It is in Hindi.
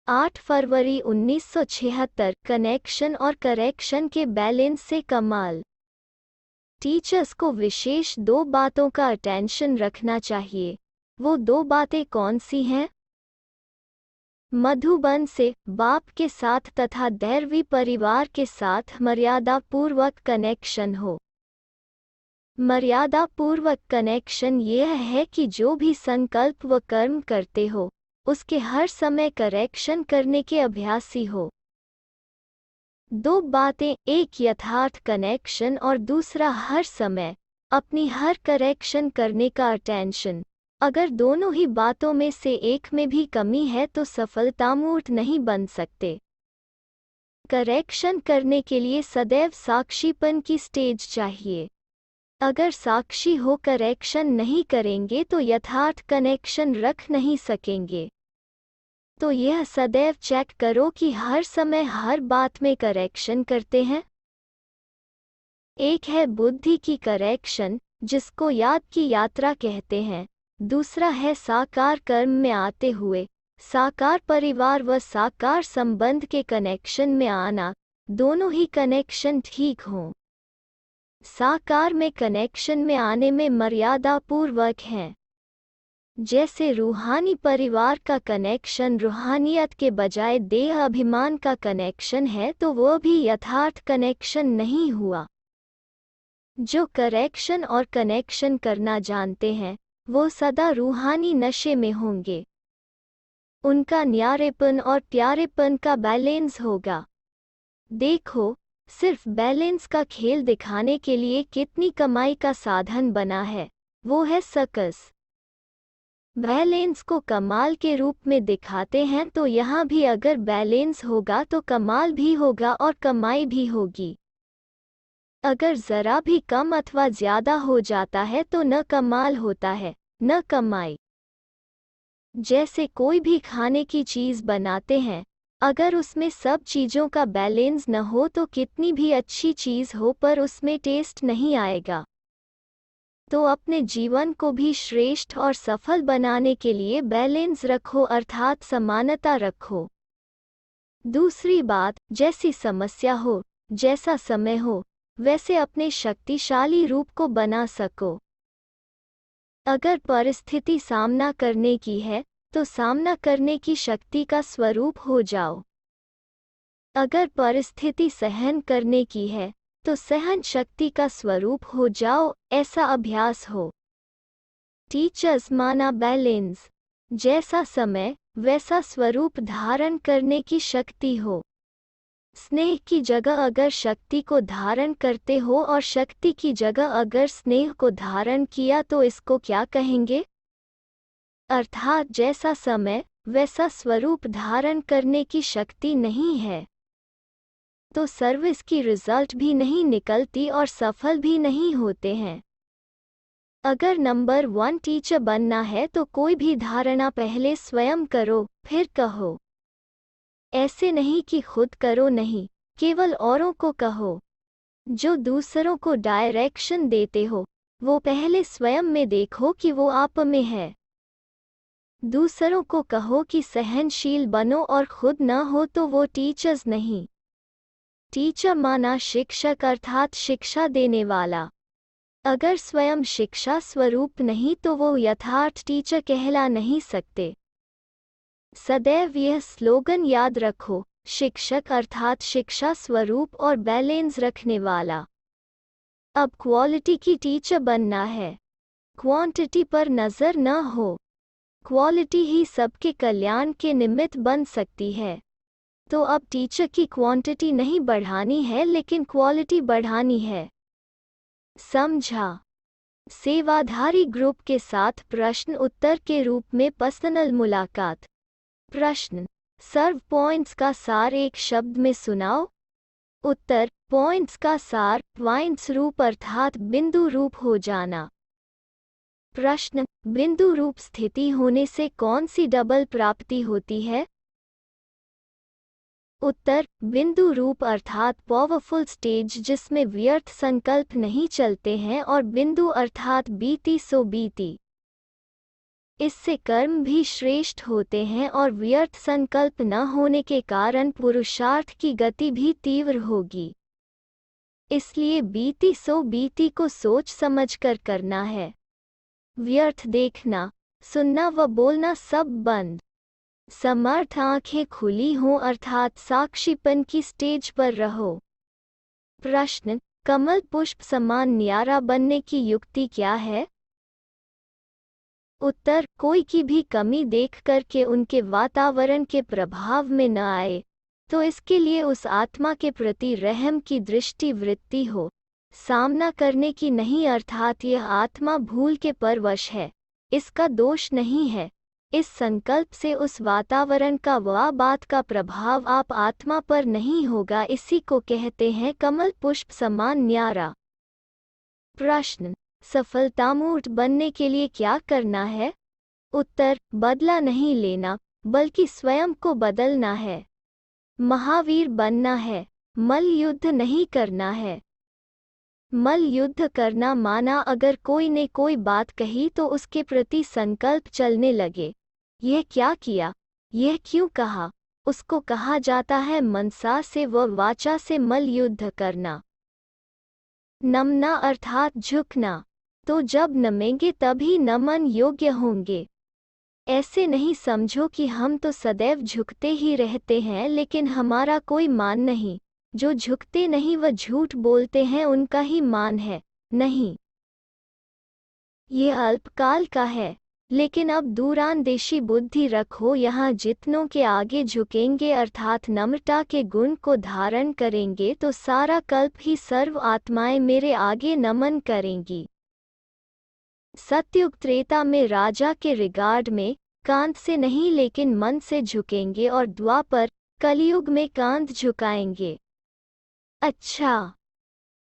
8 फरवरी 1976 कनेक्शन और करेक्शन के बैलेंस से कमाल। टीचर्स को विशेष 2 बातों का अटेंशन रखना चाहिए। वो 2 बातें कौन सी हैं? मधुबन से बाप के साथ तथा दैवी परिवार के साथ मर्यादापूर्वक कनेक्शन हो। मर्यादापूर्वक कनेक्शन यह है कि जो भी संकल्प व कर्म करते हो उसके हर समय करेक्शन करने के अभ्यासी हो। 2 बातें, एक यथार्थ कनेक्शन और दूसरा हर समय अपनी हर करेक्शन करने का अटेंशन। अगर दोनों ही बातों में से एक में भी कमी है तो सफलतामूर्त नहीं बन सकते। करेक्शन करने के लिए सदैव साक्षीपन की स्टेज चाहिए। अगर साक्षी हो करेक्शन नहीं करेंगे तो यथार्थ कनेक्शन रख नहीं सकेंगे। तो यह सदैव चेक करो कि हर समय हर बात में करेक्शन करते हैं। एक है बुद्धि की करेक्शन, जिसको याद की यात्रा कहते हैं। दूसरा है साकार कर्म में आते हुए साकार परिवार व साकार संबंध के कनेक्शन में आना। दोनों ही कनेक्शन ठीक हों। साकार में कनेक्शन में आने में मर्यादापूर्वक हैं। जैसे रूहानी परिवार का कनेक्शन रूहानियत के बजाय देह अभिमान का कनेक्शन है तो वह भी यथार्थ कनेक्शन नहीं हुआ। जो करेक्शन और कनेक्शन करना जानते हैं वो सदा रूहानी नशे में होंगे। उनका न्यारेपन और प्यारेपन का बैलेंस होगा। देखो, सिर्फ बैलेंस का खेल दिखाने के लिए कितनी कमाई का साधन बना है, वो है सर्कस। बैलेंस को कमाल के रूप में दिखाते हैं तो यहाँ भी अगर बैलेंस होगा तो कमाल भी होगा और कमाई भी होगी। अगर ज़रा भी कम अथवा ज़्यादा हो जाता है तो न कमाल होता है न कमाई। जैसे कोई भी खाने की चीज़ बनाते हैं, अगर उसमें सब चीज़ों का बैलेंस न हो तो कितनी भी अच्छी चीज़ हो पर उसमें टेस्ट नहीं आएगा। तो अपने जीवन को भी श्रेष्ठ और सफल बनाने के लिए बैलेंस रखो, अर्थात समानता रखो। दूसरी बात, जैसी समस्या हो, जैसा समय हो, वैसे अपने शक्तिशाली रूप को बना सको। अगर परिस्थिति सामना करने की है तो सामना करने की शक्ति का स्वरूप हो जाओ। अगर परिस्थिति सहन करने की है तो सहन शक्ति का स्वरूप हो जाओ, ऐसा अभ्यास हो। टीचर्स माना बैलेंस, जैसा समय वैसा स्वरूप धारण करने की शक्ति हो। स्नेह की जगह अगर शक्ति को धारण करते हो और शक्ति की जगह अगर स्नेह को धारण किया तो इसको क्या कहेंगे? अर्थात जैसा समय वैसा स्वरूप धारण करने की शक्ति नहीं है तो सर्विस की रिजल्ट भी नहीं निकलती और सफल भी नहीं होते हैं। अगर नंबर 1 टीचर बनना है तो कोई भी धारणा पहले स्वयं करो फिर कहो। ऐसे नहीं कि खुद करो, नहीं, केवल औरों को कहो। जो दूसरों को डायरेक्शन देते हो वो पहले स्वयं में देखो कि वो आप में है। दूसरों को कहो कि सहनशील बनो और खुद न हो तो वो टीचर्स नहीं। टीचर माना शिक्षक, अर्थात शिक्षा देने वाला। अगर स्वयं शिक्षा स्वरूप नहीं तो वो यथार्थ टीचर कहला नहीं सकते। सदैव यह स्लोगन याद रखो, शिक्षक अर्थात शिक्षा स्वरूप और बैलेंस रखने वाला। अब क्वालिटी की टीचर बनना है, क्वांटिटी पर नज़र न हो। क्वालिटी ही सबके कल्याण के निमित्त बन सकती है। तो अब टीचर की क्वांटिटी नहीं बढ़ानी है लेकिन क्वालिटी बढ़ानी है। समझा? सेवाधारी ग्रुप के साथ प्रश्न उत्तर के रूप में पर्सनल मुलाकात। प्रश्न: सर्व पॉइंट्स का सार एक शब्द में सुनाओ। उत्तर: पॉइंट्स का सार पॉइंट्स रूप अर्थात बिंदु रूप हो जाना। प्रश्न: बिंदु रूप स्थिति होने से कौन सी डबल प्राप्ति होती है? उत्तर: बिंदु रूप अर्थात पावरफुल स्टेज जिसमें व्यर्थ संकल्प नहीं चलते हैं और बिंदु अर्थात बीती सो बीती। इससे कर्म भी श्रेष्ठ होते हैं और व्यर्थ संकल्प न होने के कारण पुरुषार्थ की गति भी तीव्र होगी। इसलिए बीती सो बीती को सोच समझकर करना है। व्यर्थ देखना, सुनना व बोलना सब बंद। समर्थ आंखें खुली हों अर्थात साक्षीपन की स्टेज पर रहो। प्रश्न: कमल पुष्प समान न्यारा बनने की युक्ति क्या है? उत्तर: कोई की भी कमी देख कर के उनके वातावरण के प्रभाव में न आए, तो इसके लिए उस आत्मा के प्रति रहम की दृष्टि वृत्ति हो, सामना करने की नहीं, अर्थात यह आत्मा भूल के परवश है, इसका दोष नहीं है। इस संकल्प से उस वातावरण का व बात का प्रभाव आप आत्मा पर नहीं होगा, इसी को कहते हैं कमल पुष्प समान न्यारा। प्रश्न: सफलतामूर्त बनने के लिए क्या करना है? उत्तर: बदला नहीं लेना, बल्कि स्वयं को बदलना है। महावीर बनना है, मल युद्ध नहीं करना है। मल युद्ध करना माना अगर कोई ने कोई बात कही तो उसके प्रति संकल्प चलने लगे, यह क्या किया, यह क्यों कहा, उसको कहा जाता है मनसा से व वाचा से मल युद्ध करना। नमना अर्थात झुकना, तो जब नमेंगे तभी नमन योग्य होंगे। ऐसे नहीं समझो कि हम तो सदैव झुकते ही रहते हैं लेकिन हमारा कोई मान नहीं, जो झुकते नहीं व झूठ बोलते हैं उनका ही मान है, नहीं। ये अल्पकाल का है, लेकिन अब दूरांदेशी बुद्धि रखो। यहाँ जितनों के आगे झुकेंगे अर्थात नम्रता के गुण को धारण करेंगे तो सारा कल्प ही सर्व आत्माएं मेरे आगे नमन करेंगी। सतयुग त्रेता में राजा के रिगार्ड में कांध से नहीं लेकिन मन से झुकेंगे और द्वापर कलयुग में कांध झुकाएंगे। अच्छा।